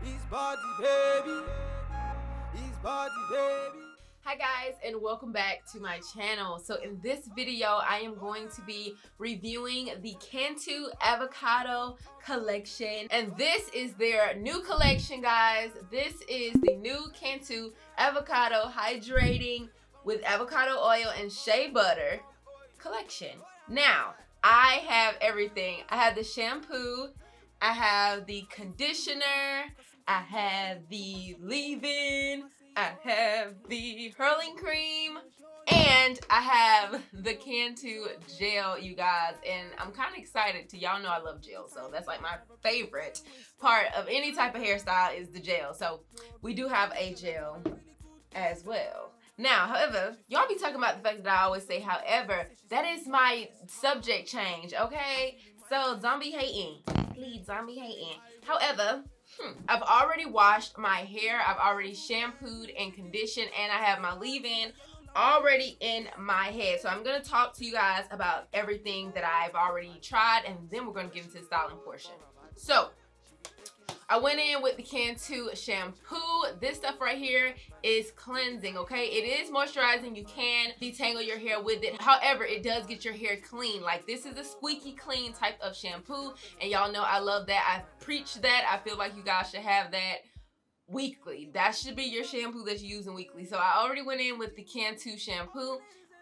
His body, baby. His body, baby. Hi guys, and welcome back to my channel. So in this video I am going to be reviewing the Cantu avocado collection, and this is their new collection, guys. This is the new Cantu avocado hydrating with avocado oil and shea butter collection. Now I have everything. I have the shampoo, I have the conditioner, I have the leave-in, I have the curling cream, and I have the Cantu gel, you guys. And I'm kind of excited to, y'all know I love gel, so that's like my favorite part of any type of hairstyle is the gel. So we do have a gel as well. Now, however, y'all be talking about the fact that I always say however. That is my subject change, okay? So zombie hating, please, zombie hating. However, I've already washed my hair, I've already shampooed and conditioned, and I have my leave-in already in my head. So I'm going to talk to you guys about everything that I've already tried, and then we're going to get into the styling portion. So I went in with the Cantu shampoo. This stuff right here is cleansing, okay? It is moisturizing. You can detangle your hair with it. However, it does get your hair clean. Like, this is a squeaky clean type of shampoo, and y'all know I love that. I preach that. I feel like you guys should have that weekly. That should be your shampoo that you're using weekly. So I already went in with the Cantu shampoo.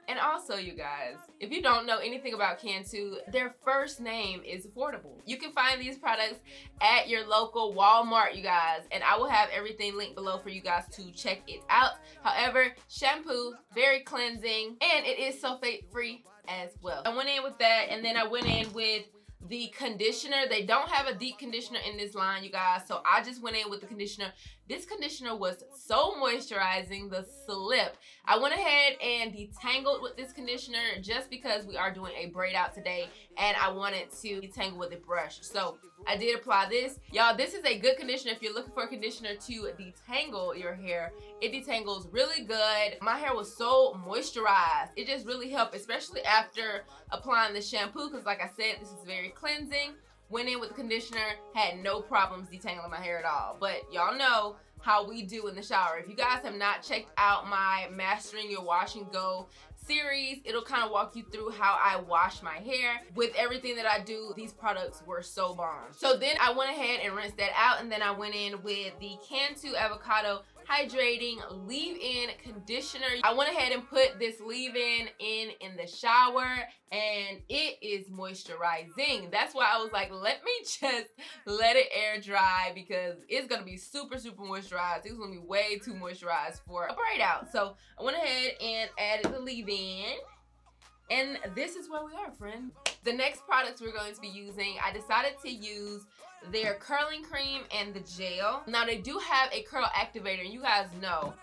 And also, you guys, if you don't know anything about Cantu, their first name is affordable. You can find these products at your local Walmart, you guys, and I will have everything linked below for you guys to check it out. However, shampoo, very cleansing, and it is sulfate free as well. I went in with that, and then I went in with the conditioner. They don't have a deep conditioner in this line, you guys, so I just went in with the conditioner. This conditioner was so moisturizing, the slip. I went ahead and detangled with this conditioner just because we are doing a braid out today and I wanted to detangle with a brush. So I did apply this. Y'all, this is a good conditioner if you're looking for a conditioner to detangle your hair. It detangles really good. My hair was so moisturized. It just really helped, especially after applying the shampoo, because like I said, this is very cleansing. Went in with the conditioner, had no problems detangling my hair at all. But y'all know how we do in the shower. If you guys have not checked out my Mastering Your Wash and Go series, it'll kind of walk you through how I wash my hair. With everything that I do, these products were so bomb. So then I went ahead and rinsed that out, and then I went in with the Cantu avocado hydrating leave-in conditioner. I went ahead and put this leave-in in the shower, and it is moisturizing. That's why I was like, let me just let it air dry, because it's gonna be super moisturized. It's gonna be way too moisturized for a braid out. So I went ahead and added the leave-in, and this is where we are, friend. The next products we're going to be using, I decided to use their curling cream and the gel. Now they do have a curl activator, and you guys know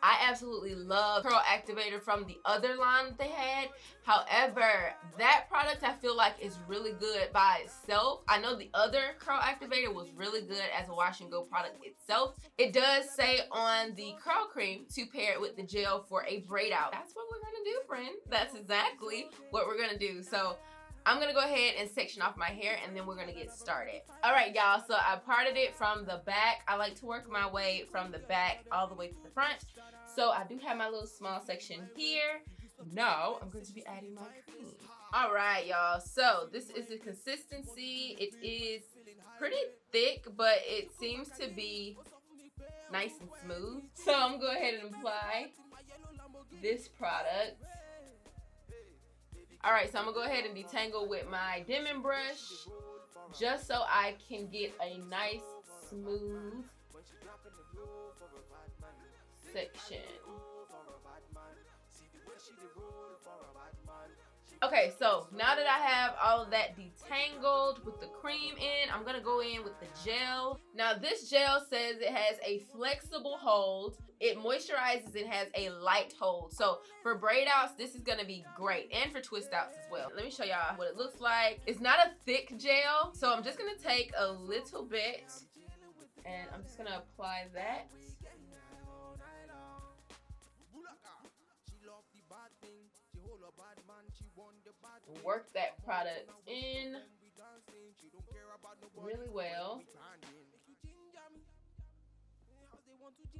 I absolutely love curl activator from the other line that they had. However, that product I feel like is really good by itself. I know the other curl activator was really good as a wash and go product itself. It does say on the curl cream to pair it with the gel for a braid out. That's what we're gonna do, friend. That's exactly what we're gonna do. So I'm gonna go ahead and section off my hair, and then we're gonna get started. All right, y'all, so I parted it from the back. I like to work my way from the back all the way to the front. So I do have my little small section here. Now I'm going to be adding my cream. All right, y'all, so this is the consistency. It is pretty thick, but it seems to be nice and smooth. So I'm gonna go ahead and apply this product. All right, so I'm gonna go ahead and detangle with my Denman brush just so I can get a nice smooth section. Okay, so now that I have all of that detangled with the cream in, I'm gonna go in with the gel. Now this gel says it has a flexible hold, it moisturizes, and has a light hold. So for braid outs, this is gonna be great, and for twist outs as well. Let me show y'all what it looks like. It's not a thick gel, so I'm just gonna take a little bit, and I'm just gonna apply that. Work that product in really well.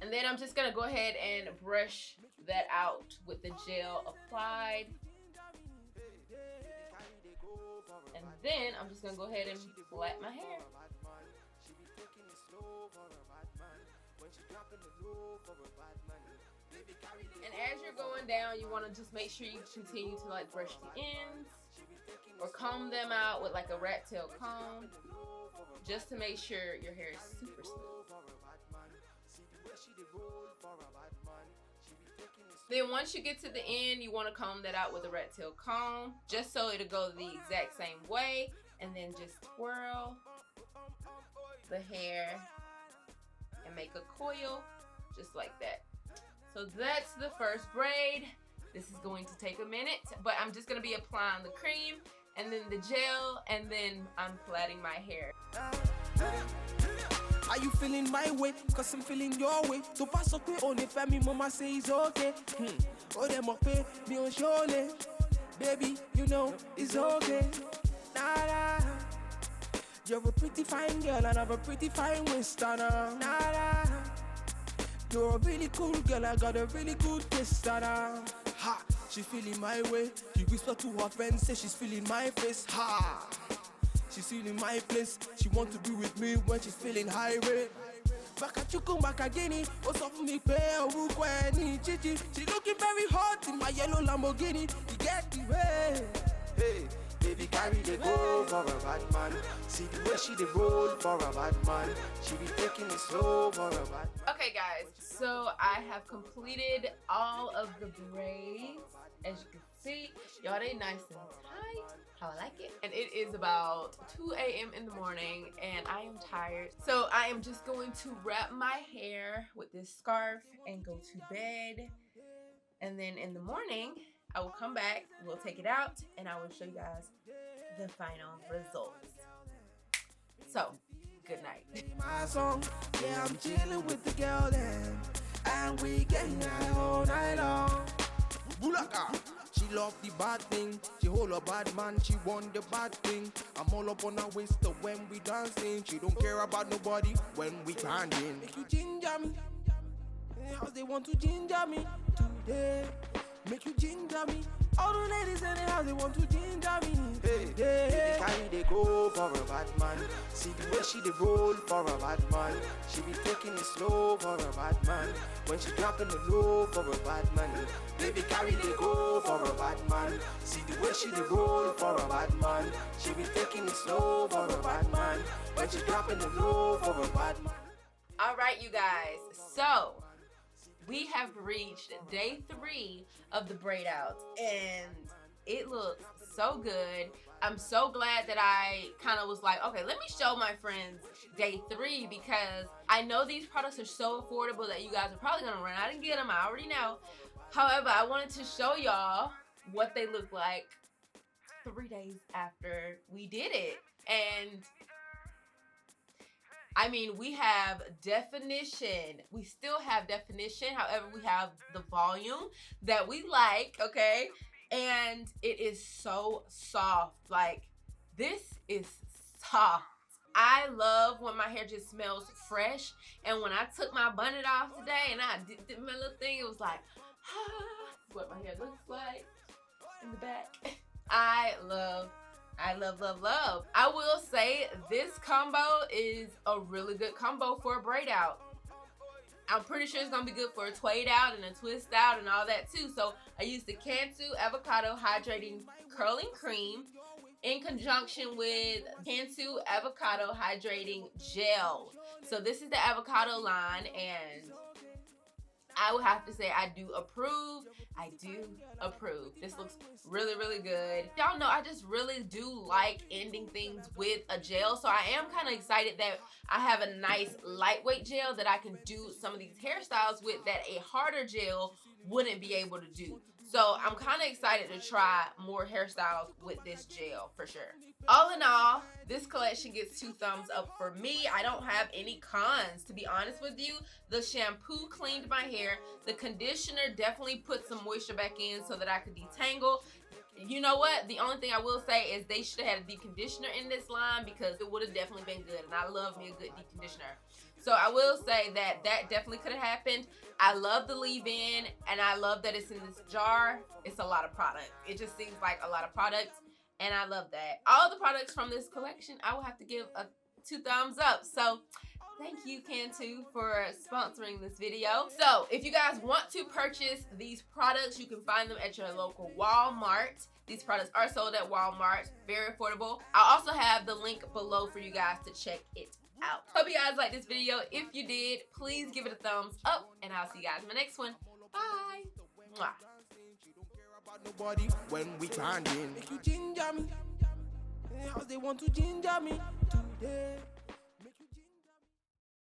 And then I'm just gonna go ahead and brush that out with the gel applied. And then I'm just gonna go ahead and flat my hair. And as you're going down, you want to just make sure you continue to like brush the ends or comb them out with like a rat tail comb, just to make sure your hair is super smooth. Then once you get to the end, you want to comb that out with a rat tail comb, just so it'll go the exact same way, and then just twirl the hair and make a coil just like that. So that's the first braid. This is going to take a minute, but I'm just gonna be applying the cream and then the gel, and then I'm plaiting my hair. Are you feeling my way? Cause I'm feeling your way. So pass up on it for me, mama say it's okay. Oh, them up me on surely. Baby, you know it's okay. Nah. You're a pretty fine girl and I have a pretty fine waist. Nah. You're a really cool girl, I got a really good taste. Ha, she feeling my way. She whisper to her friends, say she's feeling my face. Ha, she's feeling my place. She want to be with me when she's feeling high rate. Back at you come back again. What's up for me, pay a chichi. She looking very hot in my yellow Lamborghini. You get the way. Hey, baby, carry the go for a bad man. See the way she the roll for a bad man. She be taking it slow for a bad man. Okay guys, so I have completed all of the braids. As you can see, y'all, they nice and tight, how I like it. And it is about 2 a.m. in the morning and I am tired. So I am just going to wrap my hair with this scarf and go to bed. And then in the morning, I will come back, we'll take it out, and I will show you guys the final results. So, good night. My song, yeah, I'm chilling with the girl then, and we getting high all night long. Bulaka, she love the bad thing, she hold a bad man, she want the bad thing. I'm all up on her waist when we dancing, she don't care about nobody when we grinding. Make you ginger me, how they want to ginger me today. Make you ginger me. All the ladies in the house, they want to ginger me. Hey, they carry they go for a bad man. See the way she they roll for a bad man. She be taking it slow for a bad man. When she dropping the low for a bad man. Baby carry they go for a bad man. See the way she they roll for a bad man. She be taking it slow for a bad man. When she dropping the low for a bad man. All right, you guys. So we have reached day 3 of the braid out and it looks so good. I'm so glad that I kind of was like, okay, let me show my friends day 3 because I know these products are so affordable that you guys are probably gonna run out and get them. I already know. However, I wanted to show y'all what they look like 3 days after we did it. And I mean, we have definition. We still have definition. However, we have the volume that we like, okay? And it is so soft. Like, this is soft. I love when my hair just smells fresh. And when I took my bonnet off today and I did my little thing, it was like, what my hair looks like in the back. I love. I will say this combo is a really good combo for a braid out. I'm pretty sure it's gonna be good for a twade out and a twist out and all that too. So I used the Cantu Avocado Hydrating Curling Cream in conjunction with Cantu Avocado Hydrating Gel. So this is the avocado line and I would have to say I do approve. I do approve. This looks really, really good. Y'all know I just really do like ending things with a gel. So I am kind of excited that I have a nice lightweight gel that I can do some of these hairstyles with that a harder gel wouldn't be able to do. So I'm kind of excited to try more hairstyles with this gel for sure. All in all, this collection gets 2 thumbs up for me. I don't have any cons, to be honest with you. The shampoo cleaned my hair. The conditioner definitely put some moisture back in so that I could detangle. You know what? The only thing I will say is they should have had a deep conditioner in this line because it would have definitely been good. And I love me a good deep conditioner. So I will say that definitely could have happened. I love the leave-in and I love that it's in this jar. It's a lot of product. It just seems like a lot of products and I love that. All the products from this collection, I will have to give 2 thumbs up. So thank you, Cantu, for sponsoring this video. So if you guys want to purchase these products, you can find them at your local Walmart. These products are sold at Walmart, very affordable. I'll also have the link below for you guys to check it out. Hope you guys liked this video. If you did, please give it a thumbs up and I'll see you guys in my next one. Bye. Mwah. Nobody when we grinding. Make you ginger me. How they want to ginger me today.